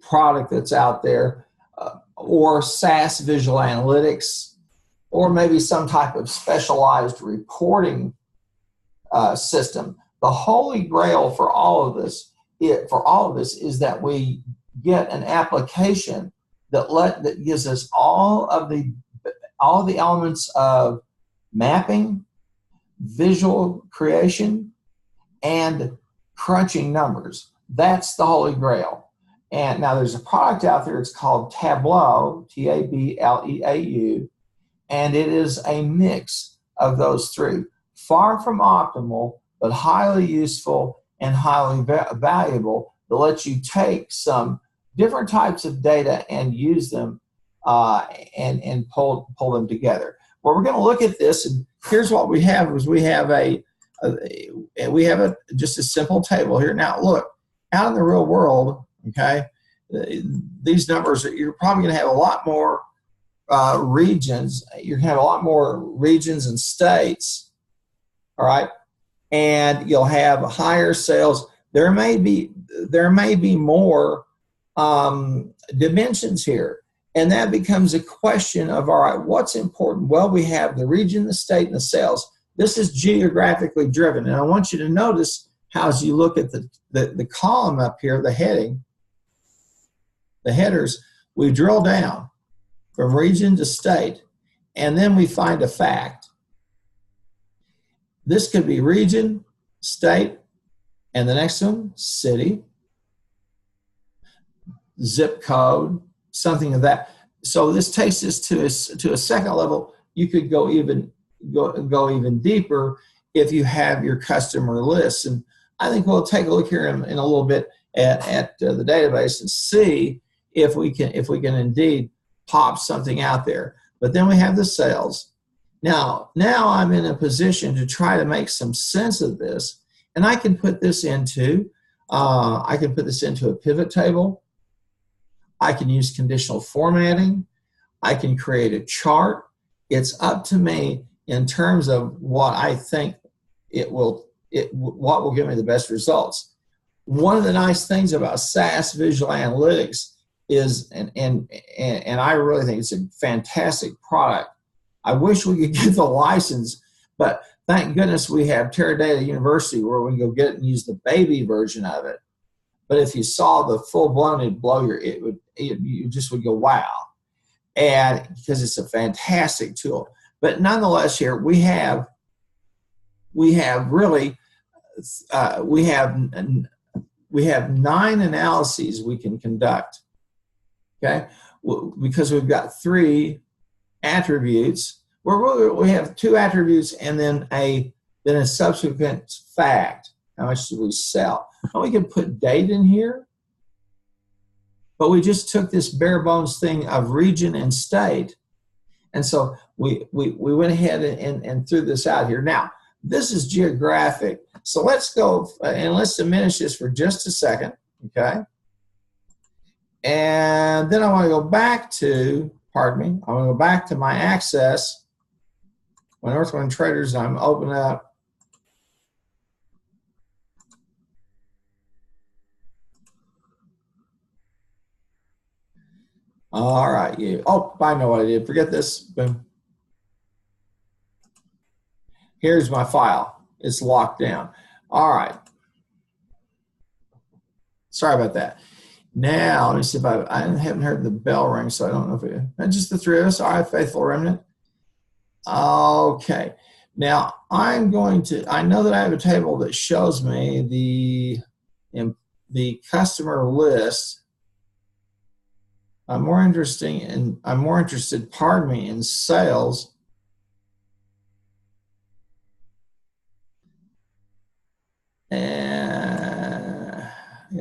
product that's out there, or SaaS visual analytics, or maybe some type of specialized reporting system. The holy grail for all of this, is that we get an application that gives us all of the elements of mapping, visual creation, and crunching numbers. That's the holy grail. And now there's a product out there, it's called Tableau, Tableau, and it is a mix of those three. Far from optimal, but highly useful and highly valuable, that lets you take some different types of data and use them and pull them together. Well, we're going to look at this, and here's what we have: we have just a simple table here. Now, look, out in the real world, okay, these numbers, you're probably going to have a lot more regions. You're going to have a lot more regions and states, all right, and you'll have higher sales. There may be more dimensions here. And that becomes a question of, all right, what's important? Well, we have the region, the state, and the sales. This is geographically driven. And I want you to notice how, as you look at the column up here, the heading, the headers, we drill down from region to state, and then we find a fact. This could be region, state, and the next one, city, zip code, something of that. So this takes us to a second level. You could go even deeper if you have your customer lists. And I think we'll take a look here in a little bit at the database and see if we can indeed pop something out there.'t then we have the sales. Now I'm in a position to try to make some sense of this, and I can put this into a pivot table. I can use conditional formatting. I can create a chart. It's up to me in terms of what I think what will give me the best results. One of the nice things about SaaS visual analytics is, and I really think it's a fantastic product. I wish we could get the license, but thank goodness we have Teradata University where we can go get it and use the baby version of it. But if you saw the full-blown, it'd blow you just would go, wow. And because it's a fantastic tool. But nonetheless, here we have 9 analyses we can conduct, okay? Because we've got 3 attributes. We have 2 attributes and then a subsequent fact. How much do we sell? And we can put date in here, but we just took this bare bones thing of region and state, and so we went ahead and threw this out here. Now, this is geographic, so let's go and let's diminish this for just a second, okay? And then I want to go back to, I want to go back to my access, my Northwind Traders, and I'm opening up. All right, I know what I did. Forget this. Boom. Here's my file. It's locked down. All right. Sorry about that. Now, let me see if I haven't heard the bell ring, so I don't know if it's just the 3 of us. All right, faithful remnant. Okay. Now, I know that I have a table that shows me the customer list. I'm more interested, in sales. And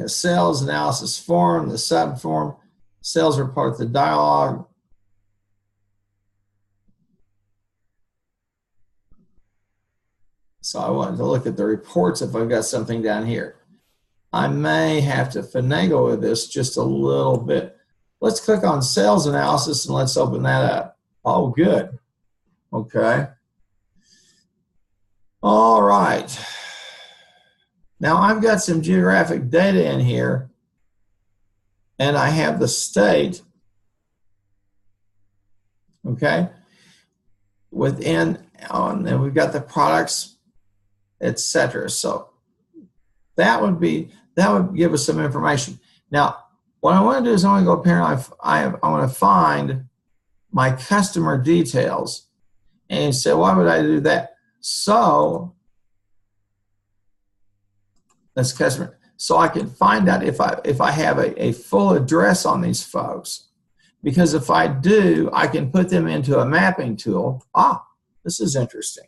sales analysis form, the sub form, sales report, the dialogue. So I wanted to look at the reports if I've got something down here. I may have to finagle with this just a little bit. Let's click on sales analysis and let's open that up. Oh, good. Okay. All right. Now I've got some geographic data in here, and I have the state, okay, within, and then we've got the products, etc. So that would give us some information. Now, what I want to do is I want to go up here and I want to find my customer details. And you say, why would I do that? So that's customer. So I can find out if I have a full address on these folks. Because if I do, I can put them into a mapping tool. This is interesting.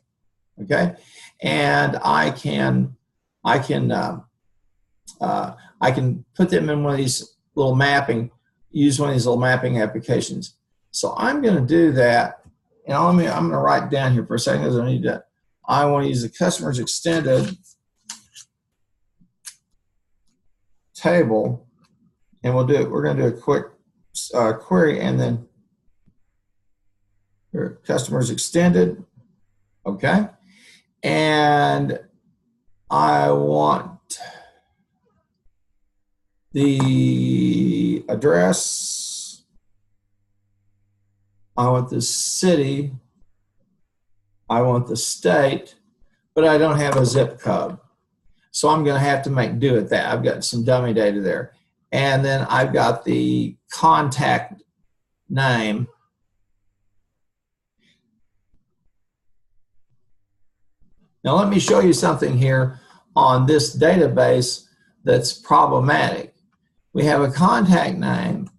Okay, and I can put them in one of these little use one of these little mapping applications. So I'm going to do that, and I'm going to write down here for a second because I want to use the customer's extended table, and we're going to do a quick query, and then your customers extended, okay, and I want the address, I want the city, I want the state, but I don't have a zip code. So I'm going to have to make do with that. I've got some dummy data there. And then I've got the contact name. Now let me show you something here on this database that's problematic. We have a contact name,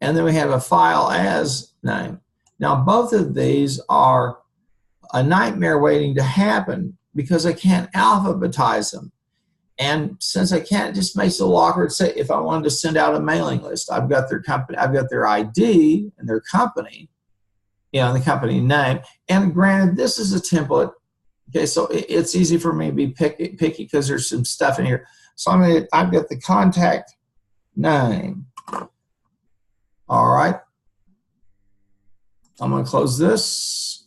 and then we have a file as name. Now both of these are a nightmare waiting to happen because I can't alphabetize them. And since I can't, it just makes it a little awkward. Say if I wanted to send out a mailing list, I've got their company, I've got their ID and their company, and the company name. And granted, this is a template. Okay, so it's easy for me to be picky because there's some stuff in here. So I've got the contact name. All right. I'm going to close this,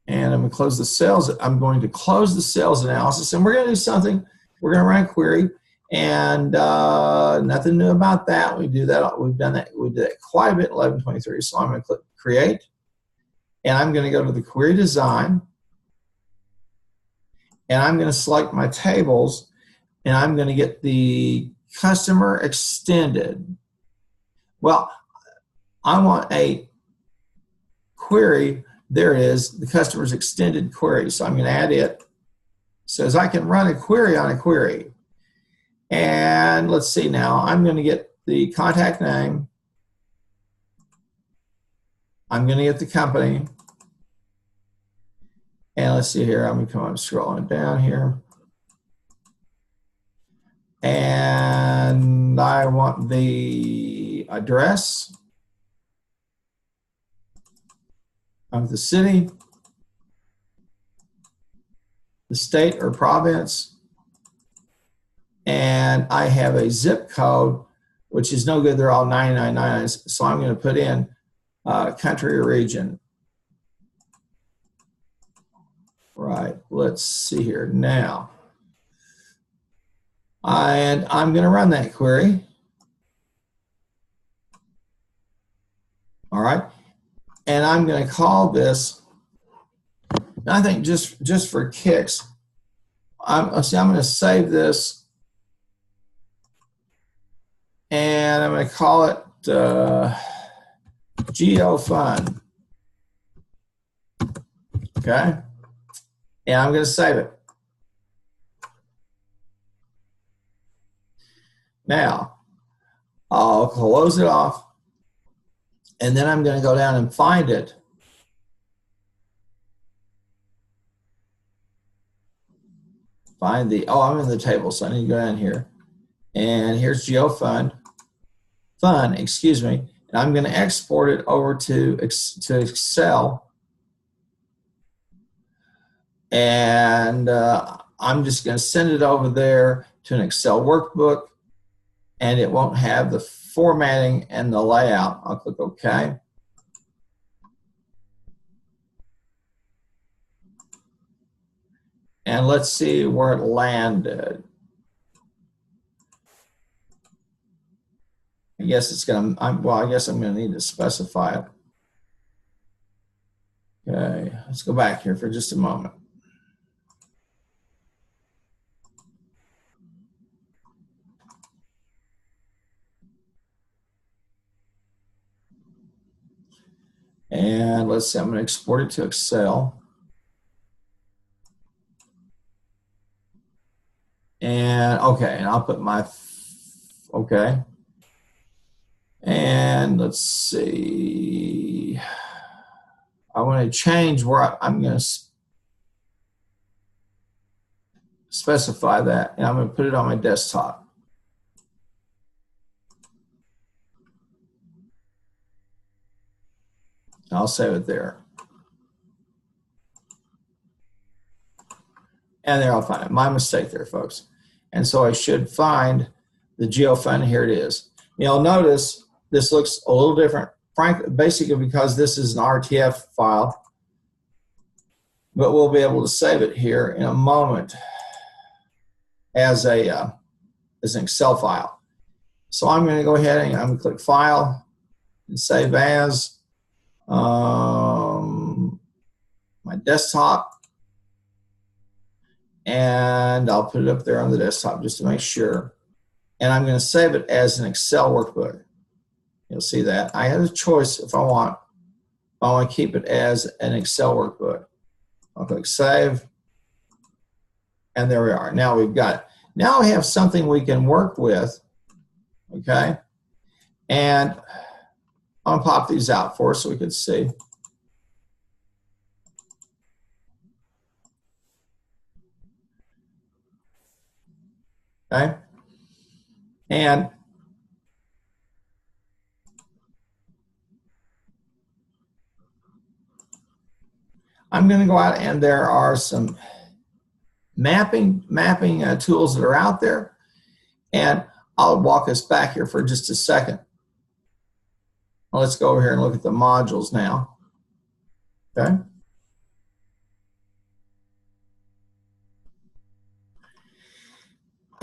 and I'm going to close the sales. I'm going to close the sales analysis, and we're going to do something. We're going to run a query, and nothing new about that. We do that. We've done that. We did that quite a bit in 1123. So I'm going to click Create, and I'm going to go to the Query Design, and I'm going to select my tables, and I'm going to get the Customer Extended. Well, I want a query. There it is, the Customer's Extended Query. So I'm going to add it. Says I can run a query on a query. And let's see now, I'm going to get the contact name. I'm going to get the company. And let's see here, I'm going to come on scrolling down here. And I want the address of the city, the state or province, and I have a zip code, which is no good. They're all 999s. So I'm going to put in country or region. Right, let's see here now. And I'm going to run that query. All right, and I'm going to call this, I think just for kicks, I'm going to save this, and I'm going to call it GeoFund. Okay, and I'm going to save it. Now, I'll close it off, and then I'm going to go down and find it. Find the, I'm in the table, so I need to go down here. And here's GeoFund, excuse me. And I'm going to export it over to Excel. And I'm just going to send it over there to an Excel workbook, and it won't have the formatting and the layout. I'll click OK. And let's see where it landed. I guess it's going to, well, I guess I'm going to need to specify it. Okay, let's go back here for just a moment. And let's see, I'm going to export it to Excel. And okay, and I'll put my, okay. And let's see, I want to change where I'm going to specify that, and I'm going to put it on my desktop. I'll save it there. And there I'll find it. My mistake there, folks. And so I should find the GeoFund. Here it is. You'll notice this looks a little different, frankly, basically because this is an RTF file, but we'll be able to save it here in a moment as an Excel file. So I'm going to go ahead and I'm going to click File and Save As, my desktop, and I'll put it up there on the desktop just to make sure. And I'm going to save it as an Excel workbook. You'll see that. I have a choice if I want to keep it as an Excel workbook. I'll click Save, and there we are. Now we've got it. Now we have something we can work with, okay? And I'm going to pop these out for us so we can see. Okay? And I'm going to go out, and there are some mapping tools that are out there, and I'll walk us back here for just a second. Let's go over here and look at the modules now. Okay.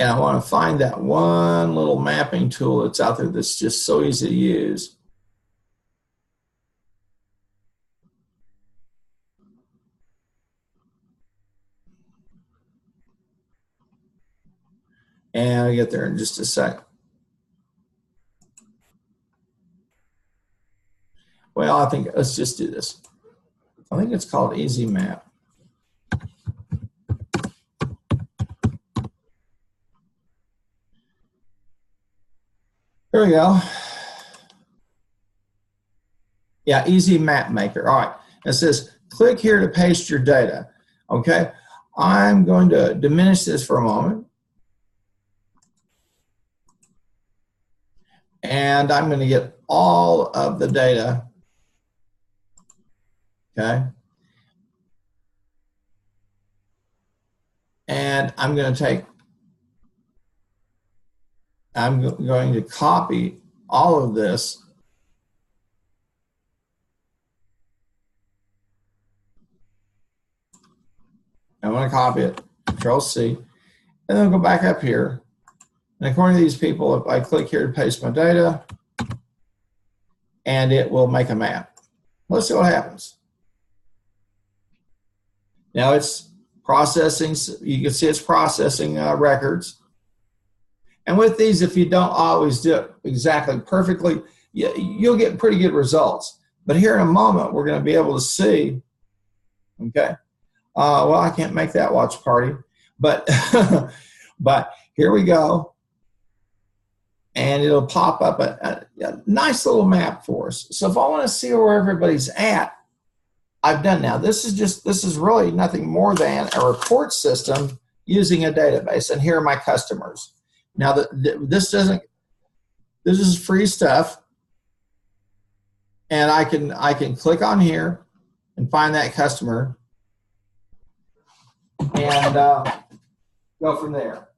And I want to find that one little mapping tool that's out there that's just so easy to use. And I'll get there in just a second. Well, I think let's just do this. I think it's called Easy Map. Here we go. Yeah, Easy Map Maker. All right. It says click here to paste your data. Okay. I'm going to diminish this for a moment. And I'm going to get all of the data. Okay. And I'm going to copy all of this. I'm going to copy it, Control C, and then I'll go back up here. And according to these people, if I click here to paste my data, and it will make a map. Let's see what happens. Now it's processing, you can see it's processing records. And with these, if you don't always do it exactly perfectly, you'll get pretty good results. But here in a moment, we're going to be able to see, okay, well, I can't make that watch party, but, but here we go. And it'll pop up a nice little map for us. So if I want to see where everybody's at, I've done now. This is really nothing more than a report system using a database. And here are my customers. Now this is free stuff. And I can click on here and find that customer and go from there.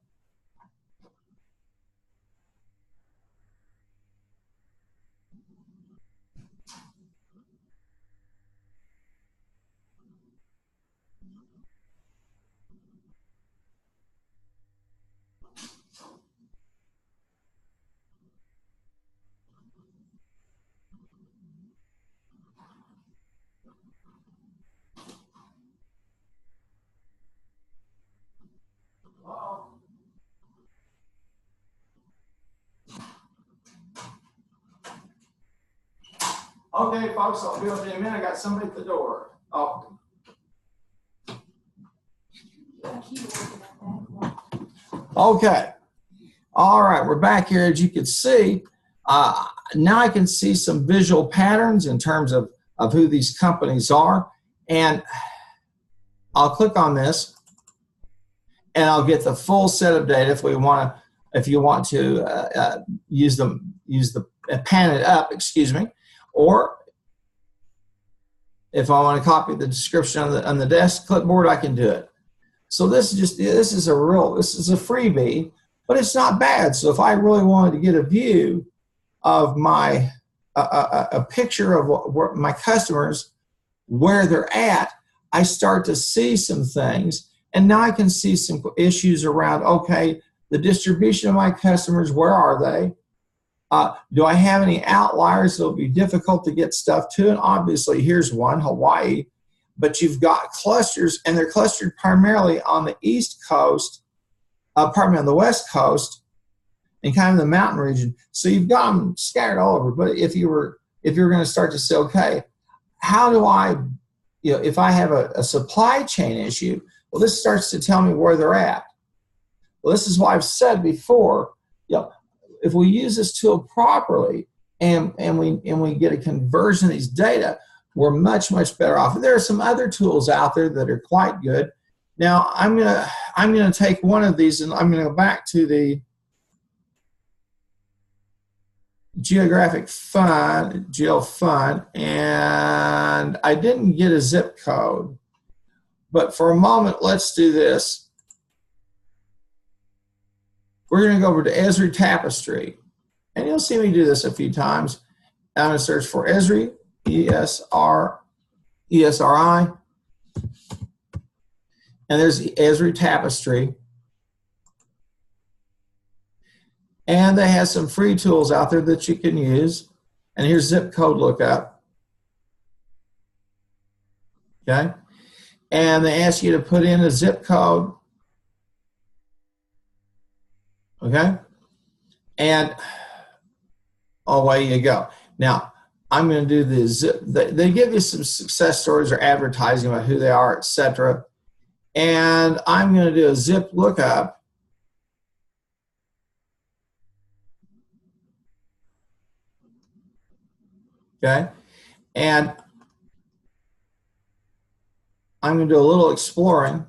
Okay, folks, I'll be with you in a minute. I got somebody at the door. Oh. Okay. All right, we're back here. As you can see, now I can see some visual patterns in terms of who these companies are. And I'll click on this, and I'll get the full set of data if you want to pan it up, excuse me, or if I want to copy the description on the desk clipboard, I can do it. So this is a freebie, but it's not bad. So if I really wanted to get a view of my a picture of what my customers, where they're at, I start to see some things, and now I can see some issues around, okay, the distribution of my customers, where are they? Do I have any outliers that will be difficult to get stuff to? And obviously, here's one, Hawaii. But you've got clusters, and they're clustered primarily on the East Coast, on the West Coast, and kind of the mountain region. So you've got them scattered all over. But if you were going to start to say, okay, how do I, if I have a supply chain issue, well, this starts to tell me where they're at. Well, this is why I've said before, if we use this tool properly and we get a conversion of these data, we're much, much better off. There are some other tools out there that are quite good. Now, I'm gonna take one of these, and I'm gonna go back to the geographic fund, GeoFund, and I didn't get a zip code. But for a moment, let's do this. We're gonna go over to Esri Tapestry, and you'll see me do this a few times. I'm gonna search for Esri. ESRI, and there's the Esri Tapestry, and they have some free tools out there that you can use. And here's zip code lookup, okay? And they ask you to put in a zip code, okay? And away you go. Now, I'm going to do the zip. They give you some success stories or advertising about who they are, etc. And I'm going to do a zip lookup. Okay. And I'm going to do a little exploring.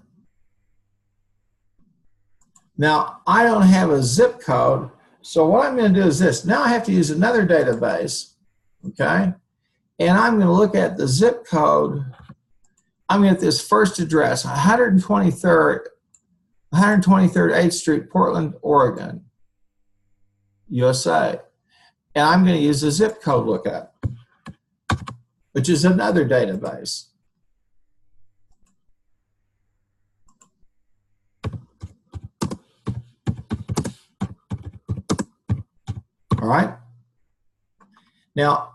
Now, I don't have a zip code. So what I'm going to do is this. Now I have to use another database. Okay, and I'm going to look at the zip code. I'm going to get this first address, 123rd 8th Street, Portland, Oregon, USA. And I'm going to use the zip code lookup, which is another database. All right. Now,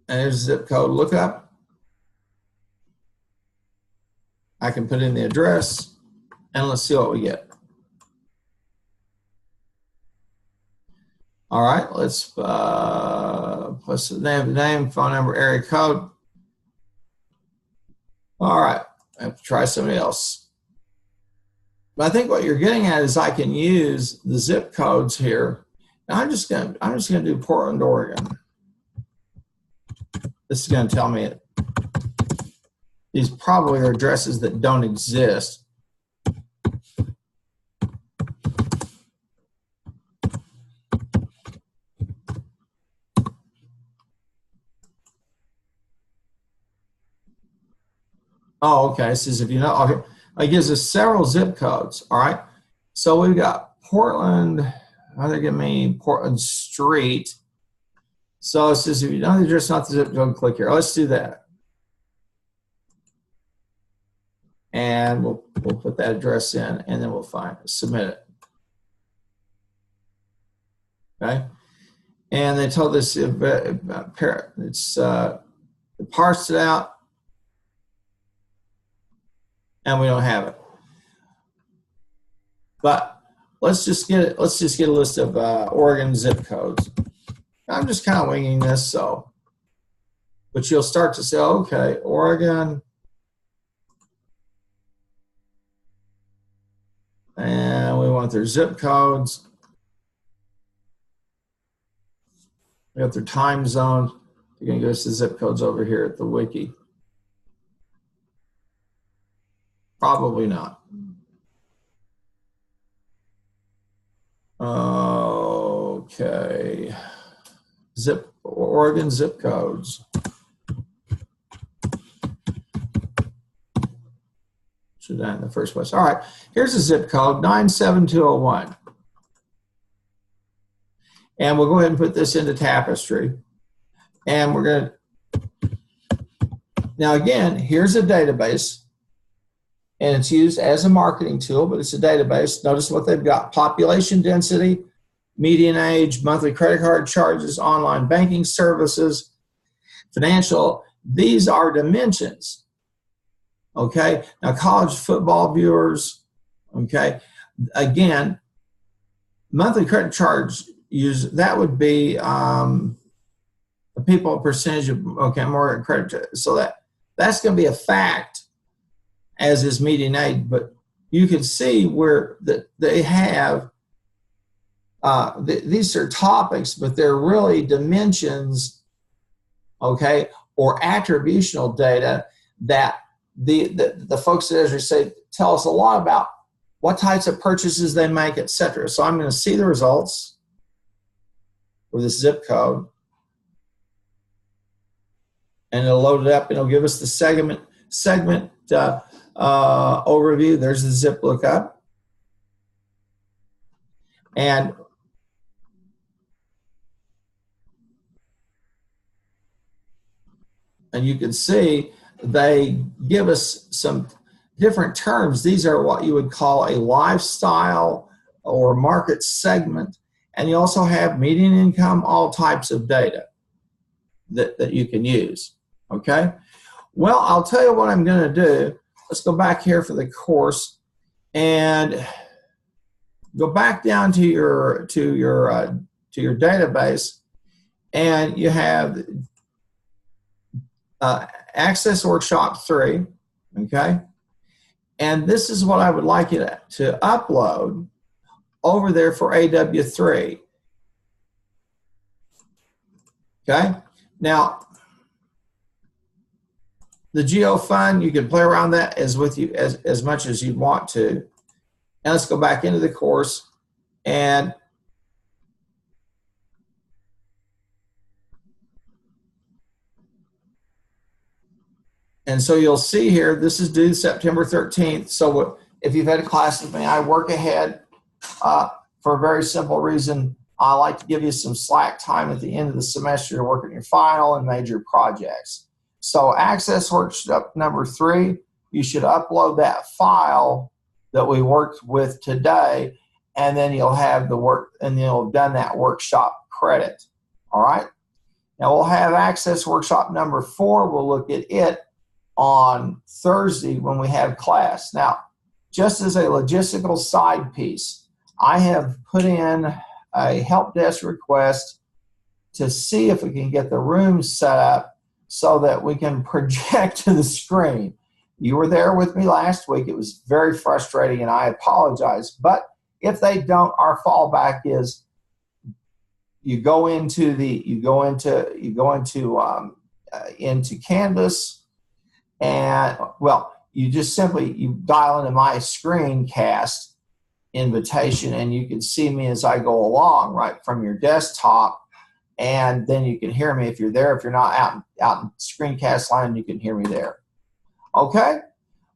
and there's zip code lookup. I can put in the address, and let's see what we get. All right, let's put the name, phone number, area code. All right, I have to try somebody else. But I think what you're getting at is I can use the zip codes here. And I'm just gonna do Portland, Oregon. This is going to tell me these probably are addresses that don't exist. Oh, okay. It says if you know, okay. It gives us several zip codes. All right. So we've got Portland. How they give me Portland Street. So it says if you know the address, not the zip code, click here. Let's do that. And we'll put that address in, and then we'll submit it. Okay. And they told us it parsed it out, and we don't have it. But let's just get a list of Oregon zip codes. I'm just kind of winging this, so, but you'll start to say, okay, Oregon, and we want their zip codes. We got their time zones. You're going to give us the zip codes over here at the wiki. Probably not. Okay. Oregon zip codes. Should that in the first place. All right. Here's a zip code, 97201. And we'll go ahead and put this into Tapestry. And we're going to, now again, here's a database. And it's used as a marketing tool, but it's a database. Notice what they've got: population density, median age, monthly credit card charges, online banking services, financial. These are dimensions. Okay. Now, college football viewers. Okay. Again, monthly credit charge use, that would be the people percentage of, okay, more credit. So that's going to be a fact, as is median age, but you can see where they have, these are topics, but they're really dimensions, okay, or attributional data that the folks at Esri say tell us a lot about what types of purchases they make, etc. So I'm going to see the results for this zip code, and it'll load it up, and it'll give us the segment overview. There's the zip lookup. And you can see they give us some different terms. These are what you would call a lifestyle or market segment. And you also have median income, all types of data that you can use. Okay? Well, I'll tell you what I'm going to do. Let's go back here for the course and go back down to your database, and you have Access Workshop 3, okay? And this is what I would like you to upload over there for AW3. Okay? Now, the GeoFund, you can play around that as much as you want to. And let's go back into the course, and so you'll see here, this is due September 13th. So if you've had a class with me, I work ahead for a very simple reason. I like to give you some slack time at the end of the semester to work on your final and major projects. So Access Workshop number 3, you should upload that file that we worked with today, and then you'll have the work, and you'll have done that workshop credit. All right? Now we'll have Access Workshop number 4. We'll look at it on Thursday when we have class. Now, just as a logistical side piece, I have put in a help desk request to see if we can get the room set up so that we can project to the screen. You were there with me last week. It was very frustrating, and I apologize. But if they don't, our fallback is you go into Canvas, and well, you just simply dial into my screencast invitation, and you can see me as I go along right from your desktop. And then you can hear me if you're there. If you're not out in screencast line, you can hear me there. Okay?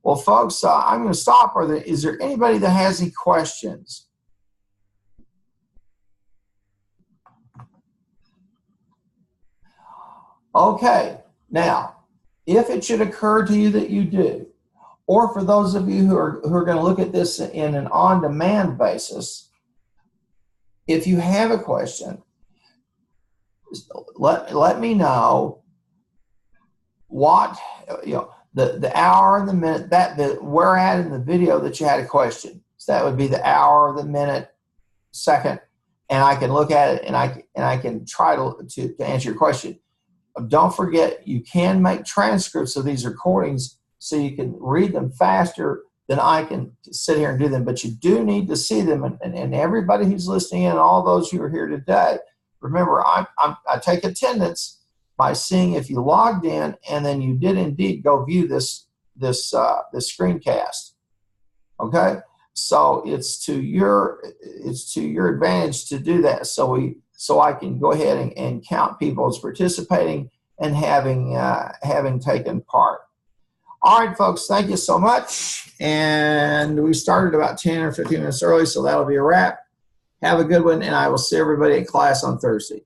Well, folks, I'm going to stop. Is there anybody that has any questions? Okay. Now, if it should occur to you that you do, or for those of you who are going to look at this in an on-demand basis, if you have a question, let me know what, the hour and the minute that we're at in the video that you had a question. So that would be the hour, the minute, second, and I can look at it, and I can try to answer your question. Don't forget, you can make transcripts of these recordings so you can read them faster than I can sit here and do them. But you do need to see them, and everybody who's listening in, all those who are here today, remember, I take attendance by seeing if you logged in and then you did indeed go view this screencast. Okay, so it's to your advantage to do that. So I can go ahead and count people as participating and having taken part. All right, folks, thank you so much. And we started about 10 or 15 minutes early, so that'll be a wrap. Have a good one, and I will see everybody at class on Thursday.